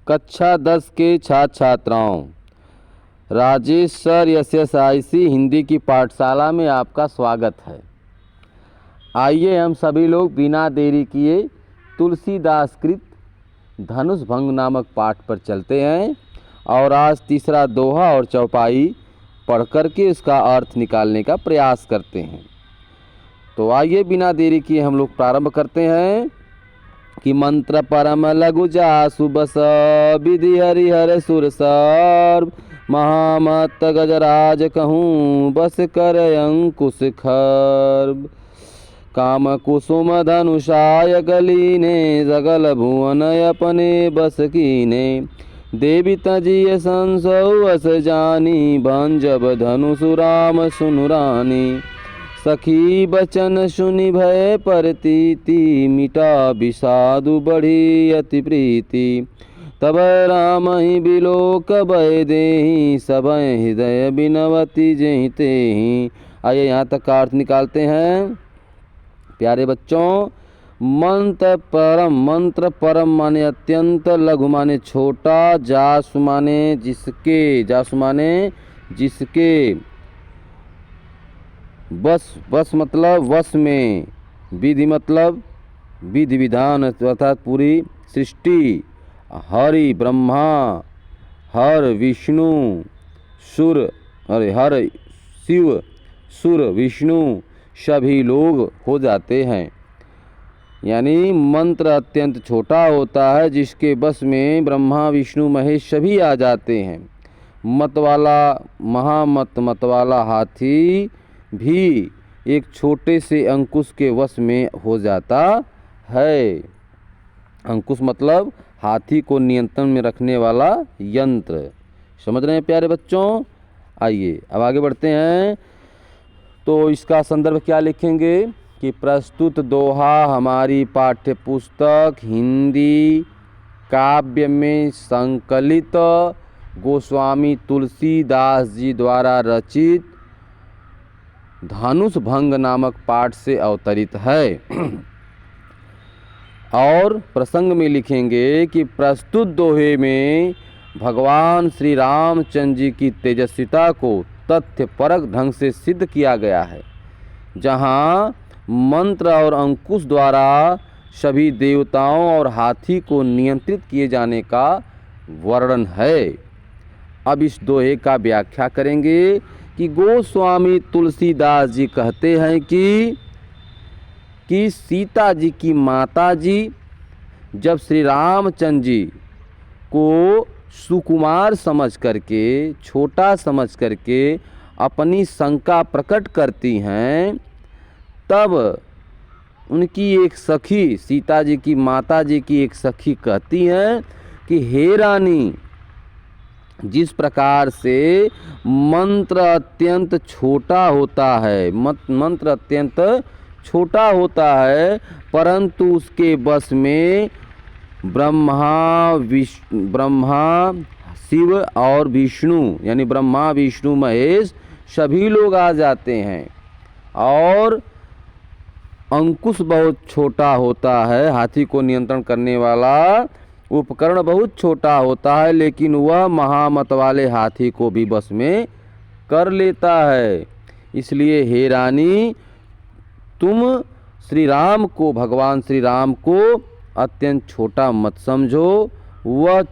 कक्षा 10 के छात्र छात्राओं, राजेश सर SSIC हिंदी की पाठशाला में आपका स्वागत है। आइए हम सभी लोग बिना देरी किए तुलसीदास कृत धनुष भंग नामक पाठ पर चलते हैं और आज तीसरा दोहा और चौपाई पढ़ करके उसका अर्थ निकालने का प्रयास करते हैं। तो आइए बिना देरी किए हम लोग प्रारंभ करते हैं कि मंत्र परम लघु जासु बस विधि हरिहर सुर सर्व महामत गजराज कहूँ बस कर अंकुश खर्व काम कुसुम धनुषाय गलीने जगल भुवन अपने बस कीने देवी तजिय संसौ अस जानी भंजब धनुषु राम सुनु रानी सखी बचन सुनि भय परतीति मिटा विषादु बढ़ी अति प्रीति तब राम ही बिलोक भय देहि सब हृदय बिनवती जेहि तेहि। आइए यहाँ तक का अर्थ निकालते हैं प्यारे बच्चों। मंत्र परम माने अत्यंत, लघु माने छोटा, जासु माने जिसके, बस मतलब वश में, विधि मतलब विधि विधान अर्थात पूरी सृष्टि, हरि ब्रह्मा, हर विष्णु हर शिव सुर विष्णु सभी लोग हो जाते हैं। यानी मंत्र अत्यंत छोटा होता है जिसके बस में ब्रह्मा विष्णु महेश सभी आ जाते हैं। मत वाला हाथी भी एक छोटे से अंकुश के वश में हो जाता है। अंकुश मतलब हाथी को नियंत्रण में रखने वाला यंत्र। समझ रहे हैं प्यारे बच्चों। आइए अब आगे बढ़ते हैं। तो इसका संदर्भ क्या लिखेंगे कि प्रस्तुत दोहा हमारी पाठ्य पुस्तक हिंदी काव्य में संकलित गोस्वामी तुलसीदास जी द्वारा रचित धनुष भंग नामक पाठ से अवतरित है। और प्रसंग में लिखेंगे कि प्रस्तुत दोहे में भगवान श्री रामचंद्र जी की तेजस्विता को तथ्यपरक ढंग से सिद्ध किया गया है, जहाँ मंत्र और अंकुश द्वारा सभी देवताओं और हाथी को नियंत्रित किए जाने का वर्णन है। अब इस दोहे का व्याख्या करेंगे कि गोस्वामी तुलसीदास जी कहते हैं कि सीता जी की माता जी जब श्री रामचंद्र जी को सुकुमार समझ करके, छोटा समझ करके अपनी शंका प्रकट करती हैं, तब उनकी एक सखी, सीता जी की माता जी की एक सखी कहती हैं कि हे रानी, जिस प्रकार से मंत्र अत्यंत छोटा होता है, मंत्र अत्यंत छोटा होता है, परंतु उसके बस में ब्रह्मा शिव और विष्णु यानी ब्रह्मा विष्णु महेश सभी लोग आ जाते हैं। और अंकुश बहुत छोटा होता है, हाथी को नियंत्रण करने वाला उपकरण बहुत छोटा होता है, लेकिन वह महामत वाले हाथी को भी बस में कर लेता है। इसलिए हे रानी, तुम भगवान श्री राम को अत्यंत छोटा मत समझो। वह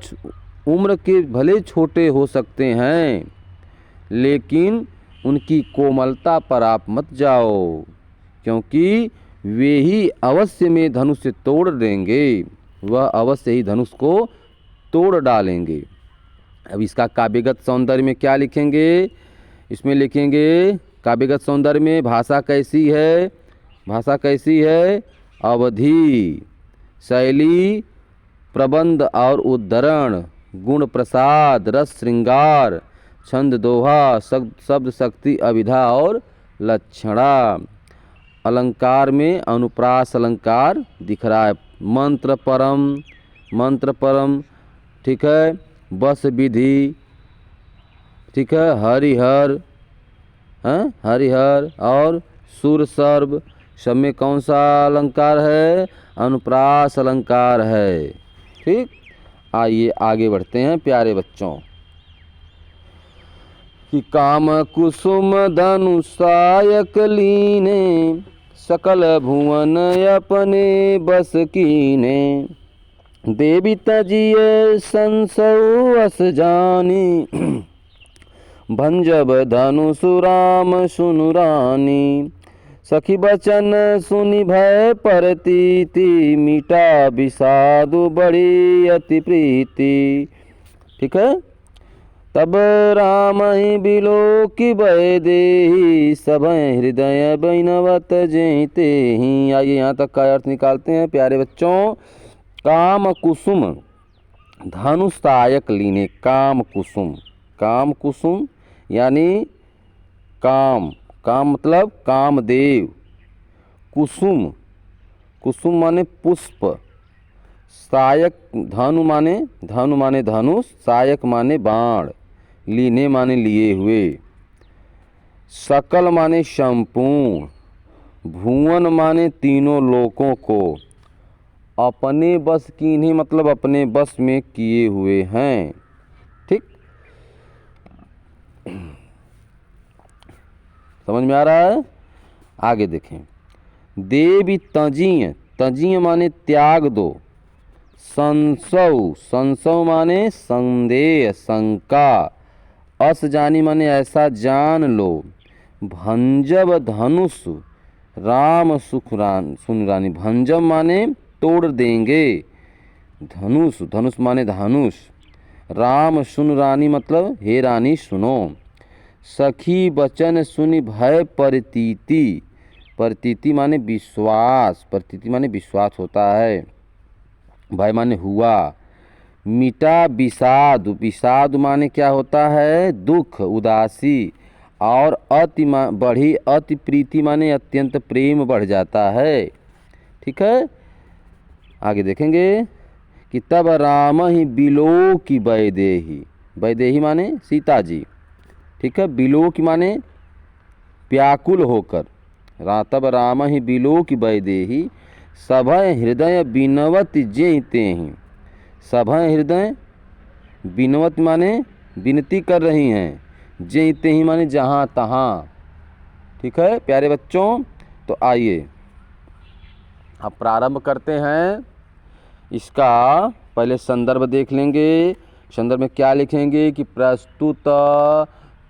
उम्र के भले छोटे हो सकते हैं, लेकिन उनकी कोमलता पर आप मत जाओ, क्योंकि वे ही अवश्य में धनुष से तोड़ देंगे, वह अवश्य ही धनुष को तोड़ डालेंगे। अब इसका काव्यगत सौंदर्य में क्या लिखेंगे? इसमें लिखेंगे काव्यगत सौंदर्य में भाषा कैसी है? अवधि, शैली, प्रबंध और उद्धरण, गुण प्रसाद, रस श्रृंगार, छंद दोहा, शब्द शक्ति, अभिधा और लक्षणा। अलंकार में अनुप्रास अलंकार दिख रहा है। मंत्र परम, ठीक है। बस विधि, ठीक है। हरिहर, हरिहर और सुर सर्व, सब में कौन सा अलंकार है? अनुप्रास अलंकार है, ठीक। आइए आगे बढ़ते हैं प्यारे बच्चों। कि काम कुसुम धनुषायक लीने, सकल भुवन अपने बस कीने। देवी तजिए संसौ अस जानी, भंजब धनुषु राम सुनु रानी। सखी बचन सुनि भय परतीति, मीटा विषादु बड़ी अति प्रीति। ठीक है। तब राम ही बिलोकि भय देहि, सभय हृदय बैनवत जेते ही। आइए यहाँ तक का अर्थ निकालते हैं प्यारे बच्चों। काम कुसुम धनुषायक लीने। काम कुसुम, काम कुसुम यानी काम, काम मतलब कामदेव। कुसुम, कुसुम माने पुष्प। सायक धनु माने धनुष, सायक माने बाण, लीने माने लिए हुए, सकल माने संपूर्ण, भुवन माने तीनों लोकों को, अपने बस कीन्हे मतलब अपने बस में किए हुए हैं। ठीक, समझ में आ रहा है। आगे देखें। देवी तजीय, तजीय माने त्याग दो। संसौ, संसौ माने संदेह शंका। अस जानी माने ऐसा जान लो। भंजब धनुष राम सुन रानी। भंजब माने तोड़ देंगे। धनुष, धनुष माने धनुष। राम सुन रानी मतलब हे रानी सुनो। सखी बचन सुनि भय परतीति, परतीति माने विश्वास, परतीति माने विश्वास होता है, भय माने हुआ। मिटा विषाद, विषाद माने क्या होता है दुख उदासी। और अति बढ़ी, अति प्रीति माने अत्यंत प्रेम बढ़ जाता है। ठीक है। आगे देखेंगे कि तब राम ही बिलोकि वैदेही, वैदेही माने सीता जी। ठीक है। बिलोकि माने व्याकुल होकर। तब राम ही बिलोकि वैदेही, सभय हृदय बिनवत जेते ही। सभय हृदय, बिनवत माने विनती कर रही हैं, जेते ही माने जहाँ तहाँ। ठीक है प्यारे बच्चों। तो आइए अब प्रारंभ करते हैं। इसका पहले संदर्भ देख लेंगे। संदर्भ में क्या लिखेंगे कि प्रस्तुत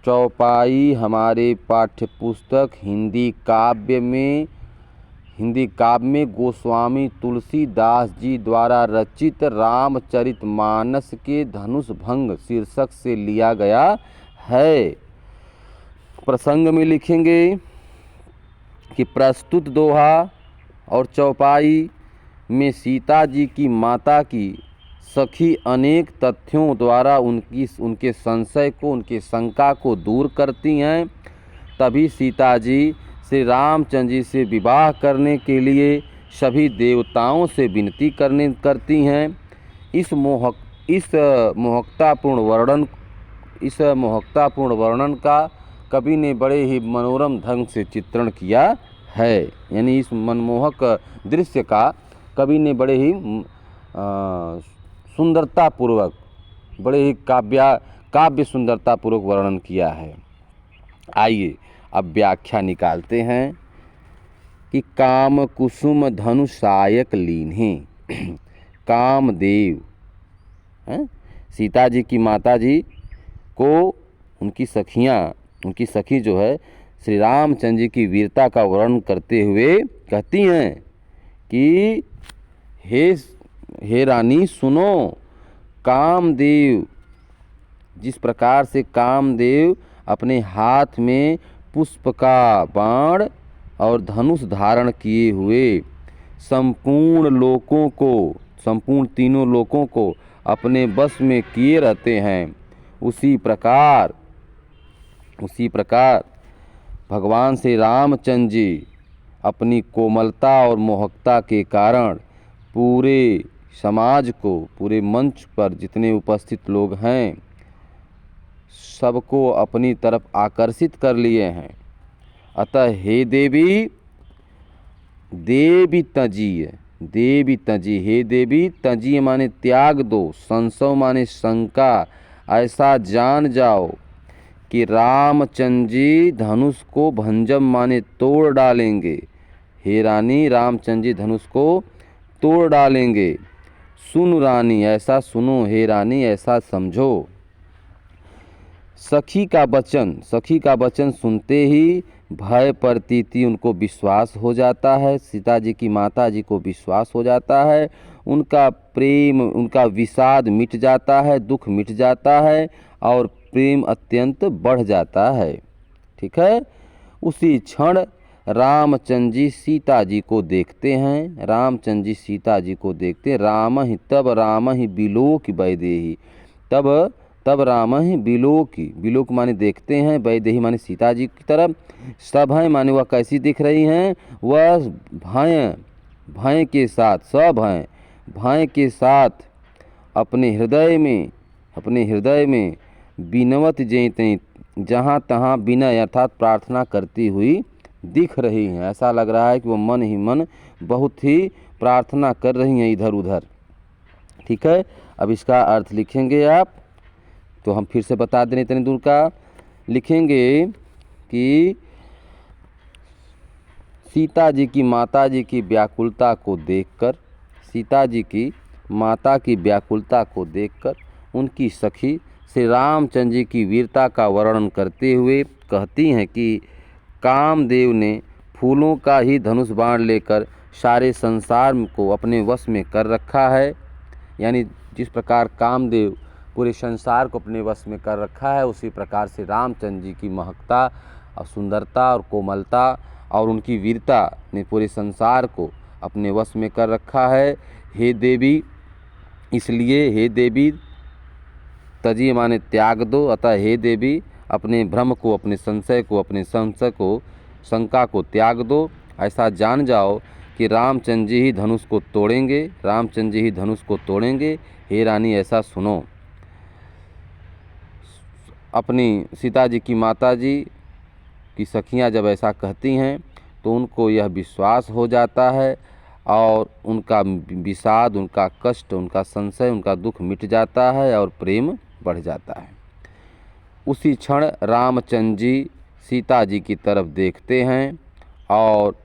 चौपाई हमारे पाठ्य पुस्तक हिंदी काव्य में गोस्वामी तुलसीदास जी द्वारा रचित रामचरितमानस के धनुष भंग शीर्षक से लिया गया है। प्रसंग में लिखेंगे कि प्रस्तुत दोहा और चौपाई में सीता जी की माता की सखी अनेक तथ्यों द्वारा उनके संशय को, उनके शंका को दूर करती हैं। तभी सीता जी श्री रामचंद्र जी से विवाह करने के लिए सभी देवताओं से विनती करती हैं। इस मोहकतापूर्ण वर्णन का कवि ने बड़े ही मनोरम ढंग से चित्रण किया है। यानी इस मनमोहक दृश्य का कवि ने बड़े ही सुंदरतापूर्वक, बड़े ही काव्य सुंदरतापूर्वक वर्णन किया है। आइए अब व्याख्या निकालते हैं कि काम कुसुम धनुषायक लीन्हे। कामदेव हैं, सीता जी की माता जी को उनकी सखी जो है श्री रामचंद्र जी की वीरता का वर्णन करते हुए कहती हैं कि हे रानी सुनो। कामदेव, जिस प्रकार से कामदेव अपने हाथ में पुष्प का बाण और धनुष धारण किए हुए संपूर्ण तीनों लोकों को अपने बस में किए रहते हैं, उसी प्रकार भगवान श्री रामचंद्र जी अपनी कोमलता और मोहकता के कारण पूरे समाज को, पूरे मंच पर जितने उपस्थित लोग हैं सबको अपनी तरफ आकर्षित कर लिए हैं। अतः हे देवी तजीय, देवी तजी, हे देवी तजी माने त्याग दो, संशय माने शंका, ऐसा जान जाओ कि रामचंद्र जी धनुष को भंजम माने तोड़ डालेंगे। हे रानी रामचंद्र जी धनुष को तोड़ डालेंगे। सुन रानी ऐसा सुनो, हे रानी ऐसा समझो। सखी का वचन सुनते ही भय प्रतीति उनको विश्वास हो जाता है। सीता जी की माता जी को विश्वास हो जाता है, उनका प्रेम उनका विषाद मिट जाता है, दुख मिट जाता है और प्रेम अत्यंत बढ़ जाता है। ठीक है। उसी क्षण रामचंद्र जी सीता जी को देखते हैं। रामचंद्र जी सीता जी को देखते, राम ही बिलोक वैदेही, तब राम ही बिलोक माने देखते हैं, वैदेही माने सीता जी की तरफ। सब हैं माने वह कैसी दिख रही हैं, वह भय के साथ, सब हैं भय के साथ अपने हृदय में बिनवत जेते, जहाँ तहाँ विनय अर्थात प्रार्थना करती हुई दिख रही हैं। ऐसा लग रहा है कि वो मन ही मन बहुत ही प्रार्थना कर रही हैं इधर उधर। ठीक है। अब इसका अर्थ लिखेंगे आप, तो हम फिर से बता दें इतने दूर का। लिखेंगे कि सीता जी की माता जी की व्याकुलता को देखकर, सीता जी की माता की व्याकुलता को देखकर उनकी सखी श्री रामचंद्र जी की वीरता का वर्णन करते हुए कहती हैं कि कामदेव ने फूलों का ही धनुष बाण लेकर सारे संसार को अपने वश में कर रखा है। यानी जिस प्रकार कामदेव पूरे संसार को अपने वश में कर रखा है, उसी प्रकार से रामचंद्र जी की महकता और सुंदरता और कोमलता और उनकी वीरता ने पूरे संसार को अपने वश में कर रखा है। हे देवी, इसलिए हे देवी तजी माने त्याग दो, अतः हे देवी अपने भ्रम को, अपने संशय को, अपने शंका को त्याग दो। ऐसा जान जाओ कि रामचंद्र जी ही धनुष को तोड़ेंगे, रामचंद्र जी ही धनुष को तोड़ेंगे। हे रानी ऐसा सुनो। अपनी सीता जी की माता जी की सखियां जब ऐसा कहती हैं तो उनको यह विश्वास हो जाता है और उनका विषाद, उनका कष्ट, उनका संशय, उनका दुख मिट जाता है और प्रेम बढ़ जाता है। उसी क्षण रामचंद्र जी सीता जी की तरफ देखते हैं और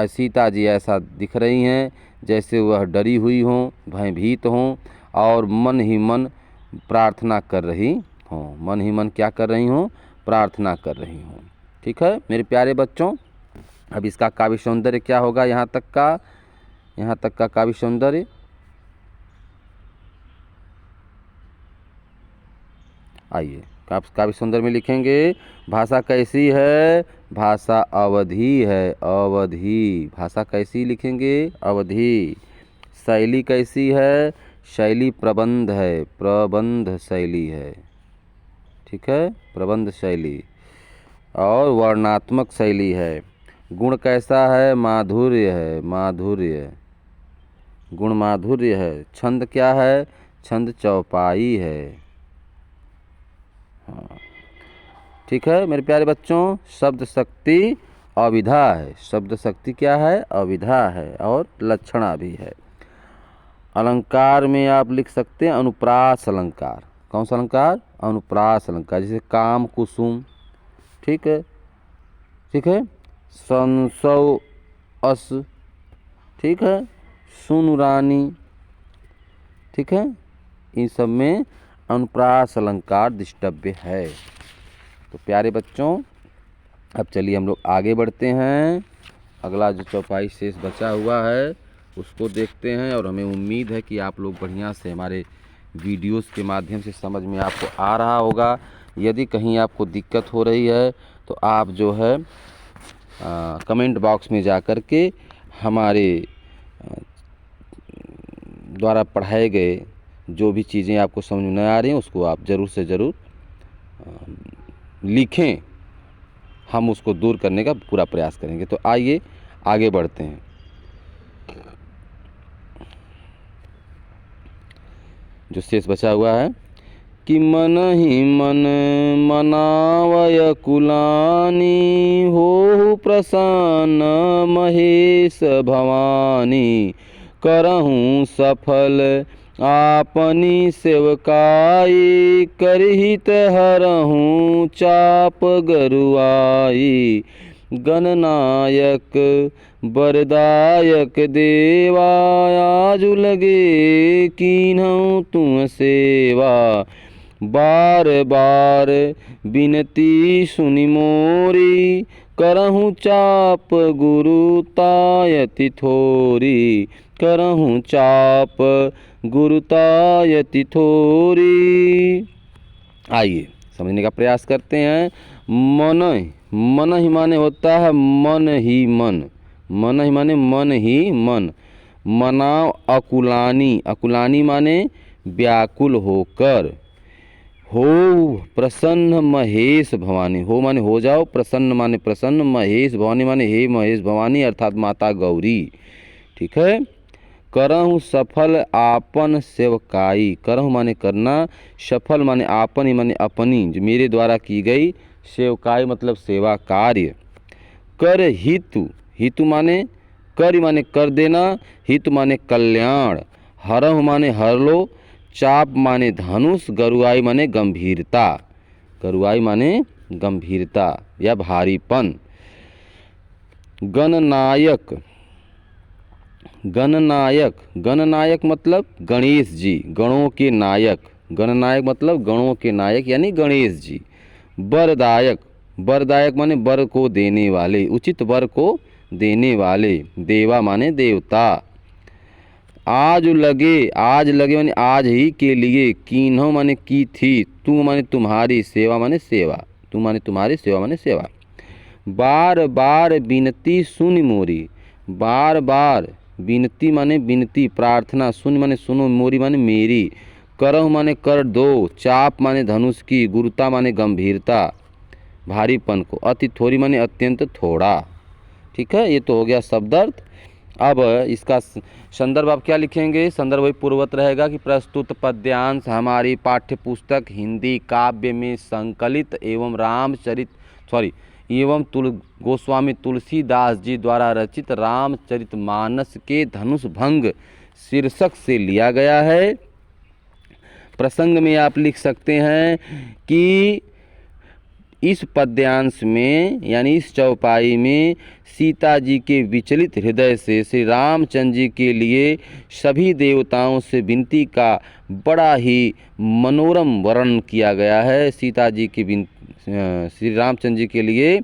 सीता जी ऐसा दिख रही हैं जैसे वह डरी हुई हों, भयभीत हों और मन ही मन प्रार्थना कर रही हों, मन ही मन क्या कर रही हों, प्रार्थना कर रही हों। ठीक है मेरे प्यारे बच्चों। अब इसका काव्य सौंदर्य क्या होगा, यहाँ तक का काव्य सौंदर्य। आइए काव्य सौंदर्य में लिखेंगे, भाषा कैसी है, भाषा अवधि है, अवधि। भाषा कैसी लिखेंगे, अवधि। शैली कैसी है, शैली प्रबंध है, प्रबंध शैली है। ठीक है, प्रबंध शैली। और वर्णात्मक शैली है। गुण कैसा है, माधुर्य है, माधुर्य, गुण माधुर्य है। छंद क्या है, छंद चौपाई है। हाँ ठीक है मेरे प्यारे बच्चों। शब्द शक्ति अविधा है, शब्द शक्ति क्या है, अविधा है और लक्षणा भी है। अलंकार में आप लिख सकते हैं अनुप्रास अलंकार। कौन सा अलंकार, अनुप्रास अलंकार। जैसे काम कुसुम, ठीक है, ठीक है, संसव अस, ठीक है, सुन रानी, ठीक है, इन सब में अनुप्रास अलंकार द्रष्टव्य है। तो प्यारे बच्चों अब चलिए हम लोग आगे बढ़ते हैं। अगला जो चौपाई शेष बचा हुआ है उसको देखते हैं और हमें उम्मीद है कि आप लोग बढ़िया से हमारे वीडियोस के माध्यम से समझ में आपको आ रहा होगा। यदि कहीं आपको दिक्कत हो रही है तो आप जो है कमेंट बॉक्स में जा कर के हमारे द्वारा पढ़ाए गए जो भी चीज़ें आपको समझ में नहीं आ रही हैं उसको आप ज़रूर से ज़रूर लिखें, हम उसको दूर करने का पूरा प्रयास करेंगे। तो आइए आगे बढ़ते हैं। जो शेष बचा हुआ है कि मन ही मन मनावय कुलानी, हो प्रसन्न महेश भवानी, करहूँ सफल आपनी सेवकाई, करहित हरहूँ चाप गरुआई। गणनायक बरदायक देवा, आजु लगे कीन्हूँ तुम सेवा। बार बार बिनती सुनि मोरी, करहूँ चाप गुरु तायति थोरी। करहूँ चाप गुरु तायति थोरी। आइए समझने का प्रयास करते हैं। मन ही माने होता है मन ही मन, मन ही माने मन ही मन। मनाव अकुलानी, अकुलानी माने व्याकुल होकर। हो प्रसन्न महेश भवानी, हो माने हो जाओ, प्रसन्न माने प्रसन्न, महेश भवानी माने हे महेश भवानी अर्थात माता गौरी। ठीक है। करहूँ सफल आपन सेवकाई, करहूँ माने करना, सफल माने आपन माने अपनी, जो मेरे द्वारा की गई सेवकाई मतलब सेवा कार्य। कर हितु, हितु माने कर माने कर देना, हितु माने कल्याण। हरहु माने हर लो, चाप माने धनुष, गरुआई माने गंभीरता, गरुआई माने गंभीरता या भारीपन। गणनायक, गणनायक, गणनायक मतलब गणेश जी, गणों के नायक। गणनायक मतलब गणों के नायक यानी गणेश जी। वरदायक, वरदायक माने वर को देने वाले, उचित वर को देने वाले। देवा माने देवता। आज लगे, आज लगे माने आज ही के लिए। कीन्हों माने की थी, तू माने तुम्हारी, सेवा माने सेवा, तू माने तुम्हारी, सेवा माने सेवा। बार बार बिनती सुनि मोरी, बार बार बिनती माने बिनती प्रार्थना, सुन माने सुनो, मोरी माने मेरी। करहु माने कर दो, चाप माने धनुष की, गुरुता माने गंभीरता भारीपन को, अति थोड़ी माने अत्यंत थोड़ा। ठीक है, ये तो हो गया शब्द अर्थ। अब इसका संदर्भ आप क्या लिखेंगे? संदर्भ वही पूर्ववत रहेगा कि प्रस्तुत पद्यांश हमारी पाठ्य पुस्तक हिंदी काव्य में संकलित एवं गोस्वामी तुलसीदास जी द्वारा रचित रामचरितमानस के धनुष भंग शीर्षक से लिया गया है। प्रसंग में आप लिख सकते हैं कि इस पद्यांश में यानी इस चौपाई में सीता जी के विचलित हृदय से श्री रामचंद्र जी के लिए सभी देवताओं से विनती का बड़ा ही मनोरम वर्णन किया गया है। सीता जी की श्री रामचंद्र जी के लिए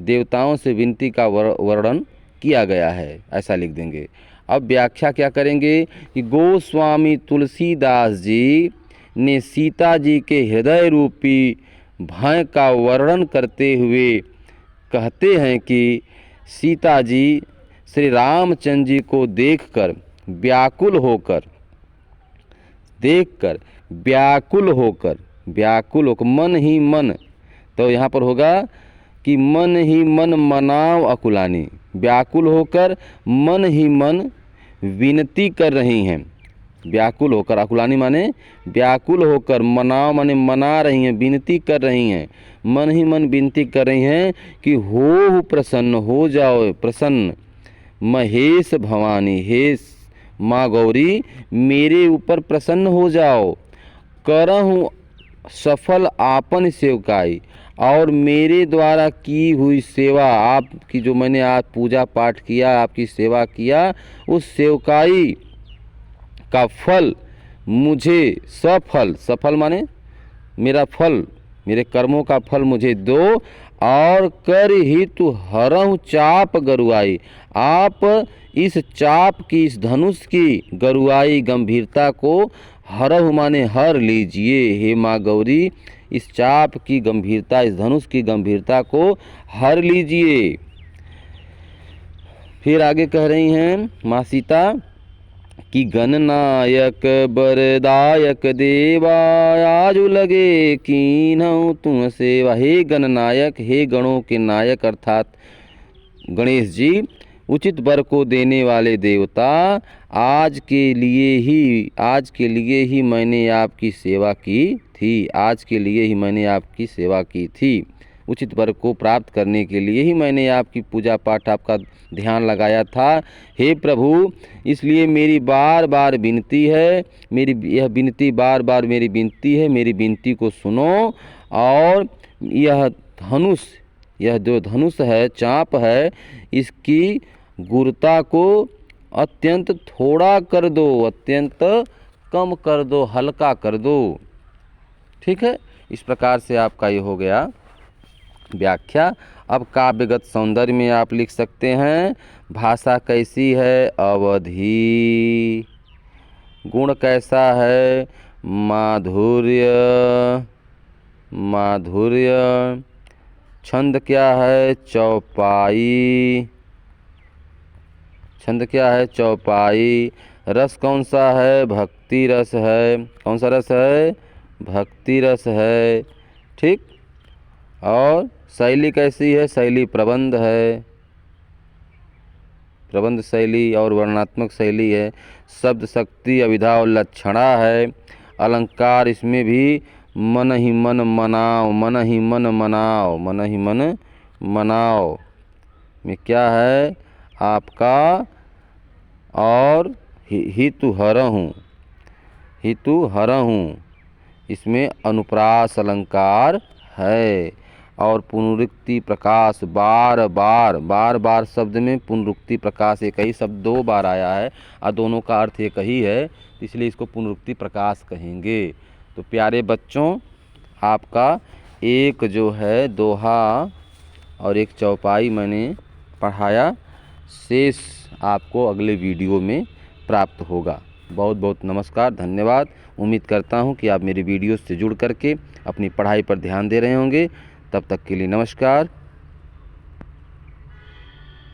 देवताओं से विनती का वर्णन किया गया है, ऐसा लिख देंगे। अब व्याख्या क्या करेंगे कि गोस्वामी तुलसीदास जी ने सीता जी के हृदय रूपी भय का वर्णन करते हुए कहते हैं कि सीता जी श्री रामचंद्र जी को देखकर व्याकुल होकर मन ही मन, तो यहाँ पर होगा कि मन ही मन मनाव अकुलानी, व्याकुल होकर मन ही मन विनती कर रही हैं। व्याकुल होकर, अकुलानी माने व्याकुल होकर, मनाव माने मना रही हैं, विनती कर रही हैं, मन ही मन विनती कर रही हैं कि हो प्रसन्न हो जाओ, प्रसन्न महेश भवानी, हे माँ गौरी मेरे ऊपर प्रसन्न हो जाओ। करहूँ सफल आपन सेवकाई, और मेरे द्वारा की हुई सेवा, आपकी जो मैंने आज पूजा पाठ किया, आपकी सेवा किया, उस सेवकाई का फल मुझे सफल, सफल माने मेरा फल, मेरे कर्मों का फल मुझे दो। और कर हितु हरहु चाप गरुआई, आप इस चाप की, इस धनुष की गरुआई गंभीरता को हरहु माने हर लीजिए। हे माँ गौरी इस चाप की गंभीरता, इस धनुष की गंभीरता को हर लीजिए। फिर आगे कह रही हैं माँ सीता कि गणनायक बरदायक देवा, आजु लगे कीन्हूँ तुम सेवा। हे गणनायक, हे गणों के नायक अर्थात गणेश जी, उचित वर को देने वाले देवता, आज के लिए ही मैंने आपकी सेवा की थी, आज के लिए ही मैंने आपकी सेवा की थी। उचित वर को प्राप्त करने के लिए ही मैंने आपकी पूजा पाठ आपका ध्यान लगाया था। हे प्रभु, इसलिए मेरी बार बार विनती है, मेरी यह विनती बार बार मेरी विनती है, मेरी विनती को सुनो। और यह धनुष, यह जो धनुष है, चाँप है, इसकी गुरुता को अत्यंत थोड़ा कर दो, अत्यंत कम कर दो, हल्का कर दो। ठीक है, इस प्रकार से आपका ये हो गया व्याख्या। अब काव्यगत सौंदर्य में आप लिख सकते हैं, भाषा कैसी है, अवधि। गुण कैसा है, माधुर्य, माधुर्य। छंद क्या है, चौपाई, छंद क्या है, चौपाई। रस कौन सा है, भक्ति रस है। कौन सा रस है, भक्ति रस है। ठीक। और शैली कैसी है, शैली प्रबंध है, प्रबंध शैली और वर्णनात्मक शैली है। शब्द शक्ति, अभिधा और लक्षणा है। अलंकार इसमें भी मन ही मन मनाओ, मन ही मन मनाओ, मन ही मन मनाओ में क्या है आपका, और हितु हरहूँ, हितु हरहूँ, इसमें अनुप्रास अलंकार है। और पुनरुक्ति प्रकाश, बार बार, बार बार शब्द में पुनरुक्ति प्रकाश, एक ही शब्द 2 बार आया है और दोनों का अर्थ एक ही है, इसलिए इसको पुनरुक्ति प्रकाश कहेंगे। तो प्यारे बच्चों, आपका एक जो है दोहा और एक चौपाई मैंने पढ़ाया, शेष आपको अगले वीडियो में प्राप्त होगा। बहुत बहुत नमस्कार, धन्यवाद। उम्मीद करता हूँ कि आप मेरी वीडियो से जुड़ करके अपनी पढ़ाई पर ध्यान दे रहे होंगे। तब तक के लिए नमस्कार।